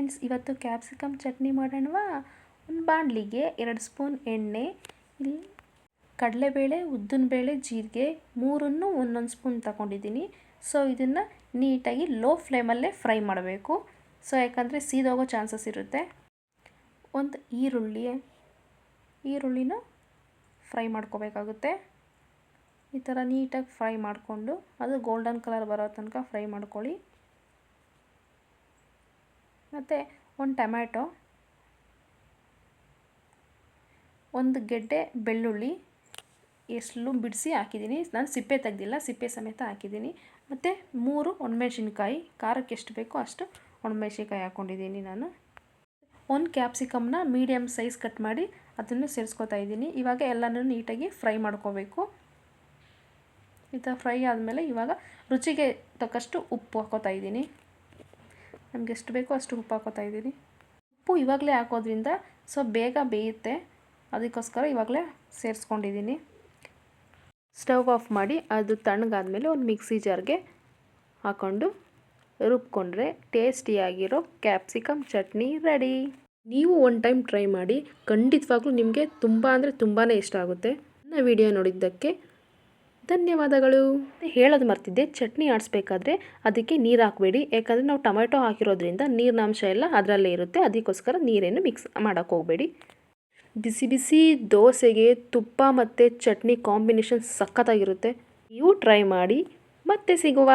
Friends, ಇವತ್ತು capsicum chutney ಮಾಡೋಣವಾ? ಒಂದು ಬಾಣಲಿಗೆ 2 spoon ಎಣ್ಣೆ, ಇಲ್ಲಿ ಕಡಲೆಬೇಳೆ, ಉದ್ದಿನಬೇಳೆ, ಜೀರಿಗೆ ಮೂರನ್ನು ಒಂದೊಂದು ಸ್ಪೂನ್ ತಗೊಂಡಿದ್ದೀನಿ. ಸೊ ಇದನ್ನು ನೀಟಾಗಿ ಲೋ ಫ್ಲೇಮಲ್ಲೇ ಫ್ರೈ ಮಾಡಬೇಕು. ಸೊ ಯಾಕಂದರೆ ಸೀದೋಗೋ ಚಾನ್ಸಸ್ ಇರುತ್ತೆ. ಒಂದು ಈರುಳ್ಳಿನ ಫ್ರೈ ಮಾಡ್ಕೋಬೇಕಾಗುತ್ತೆ. ಈ ಥರ ನೀಟಾಗಿ ಫ್ರೈ ಮಾಡಿಕೊಂಡು ಅದು ಗೋಲ್ಡನ್ ಕಲರ್ ಬರೋ ತನಕ ಫ್ರೈ ಮಾಡ್ಕೊಳ್ಳಿ. ಮತ್ತು ಒಂದು ಟೊಮ್ಯಾಟೊ, ಒಂದು ಗೆಡ್ಡೆ ಬೆಳ್ಳುಳ್ಳಿ ಎಷ್ಟು ಬಿಡಿಸಿ ಹಾಕಿದ್ದೀನಿ. ನಾನು ಸಿಪ್ಪೆ ತೆಗೆದಿಲ್ಲ, ಸಿಪ್ಪೆ ಸಮೇತ ಹಾಕಿದ್ದೀನಿ. ಮತ್ತು 3 ಒಣಮೆಣಸಿನ್ಕಾಯಿ, ಖಾರಕ್ಕೆ ಎಷ್ಟು ಬೇಕೋ ಅಷ್ಟು ಒಣಮೆಣಸಿನ್ಕಾಯಿ ಹಾಕ್ಕೊಂಡಿದ್ದೀನಿ ನಾನು. ಒಂದು ಕ್ಯಾಪ್ಸಿಕಮ್ನ ಮೀಡಿಯಮ್ ಸೈಜ್ ಕಟ್ ಮಾಡಿ ಅದನ್ನು ಸೇರಿಸ್ಕೊತಾ ಇದ್ದೀನಿ. ಇವಾಗ ಎಲ್ಲನೂ ನೀಟಾಗಿ ಫ್ರೈ ಮಾಡ್ಕೋಬೇಕು. ಈ ಥರ ಫ್ರೈ ಆದಮೇಲೆ ಇವಾಗ ರುಚಿಗೆ ತಕ್ಕಷ್ಟು ಉಪ್ಪು ಹಾಕೋತಾ ಇದ್ದೀನಿ. ನಮಗೆ ಎಷ್ಟು ಬೇಕೋ ಅಷ್ಟು ಉಪ್ಪು ಹಾಕೋತಾ ಇದ್ದೀನಿ. ಉಪ್ಪು ಇವಾಗಲೇ ಹಾಕೋದ್ರಿಂದ ಸೊ ಬೇಗ ಬೇಯುತ್ತೆ, ಅದಕ್ಕೋಸ್ಕರ ಇವಾಗಲೇ ಸೇರಿಸ್ಕೊಂಡಿದ್ದೀನಿ. ಸ್ಟವ್ ಆಫ್ ಮಾಡಿ ಅದು ತಣ್ಣಗಾದ್ಮೇಲೆ ಒಂದು ಮಿಕ್ಸಿ ಜಾರ್ಗೆ ಹಾಕ್ಕೊಂಡು ರುಬ್ಕೊಂಡ್ರೆ ಟೇಸ್ಟಿಯಾಗಿರೋ ಕ್ಯಾಪ್ಸಿಕಮ್ ಚಟ್ನಿ ರೆಡಿ. ನೀವು ಒನ್ ಟೈಮ್ ಟ್ರೈ ಮಾಡಿ, ಖಂಡಿತವಾಗ್ಲೂ ನಿಮಗೆ ತುಂಬ ಅಂದರೆ ತುಂಬಾ ಇಷ್ಟ ಆಗುತ್ತೆ. ನನ್ನ ವಿಡಿಯೋ ನೋಡಿದ್ದಕ್ಕೆ ಧನ್ಯವಾದಗಳು. ಹೇಳೋದು ಮರ್ತಿದ್ದೆ, ಚಟ್ನಿ ಆಡಿಸ್ಬೇಕಾದ್ರೆ ಅದಕ್ಕೆ ನೀರು ಹಾಕಬೇಡಿ. ಯಾಕಂದರೆ ನಾವು ಟೊಮೆಟೊ ಹಾಕಿರೋದ್ರಿಂದ ನೀರಿನ ಅಂಶ ಎಲ್ಲ ಅದರಲ್ಲೇ ಇರುತ್ತೆ. ಅದಕ್ಕೋಸ್ಕರ ನೀರೇನು ಮಿಕ್ಸ್ ಮಾಡೋಕ್ಕೆ ಹೋಗಬೇಡಿ. ಬಿಸಿ ಬಿಸಿ ದೋಸೆಗೆ ತುಪ್ಪ ಮತ್ತು ಚಟ್ನಿ ಕಾಂಬಿನೇಷನ್ ಸಖತ್ತಾಗಿರುತ್ತೆ. ನೀವು ಟ್ರೈ ಮಾಡಿ. ಮತ್ತೆ ಸಿಗುವ.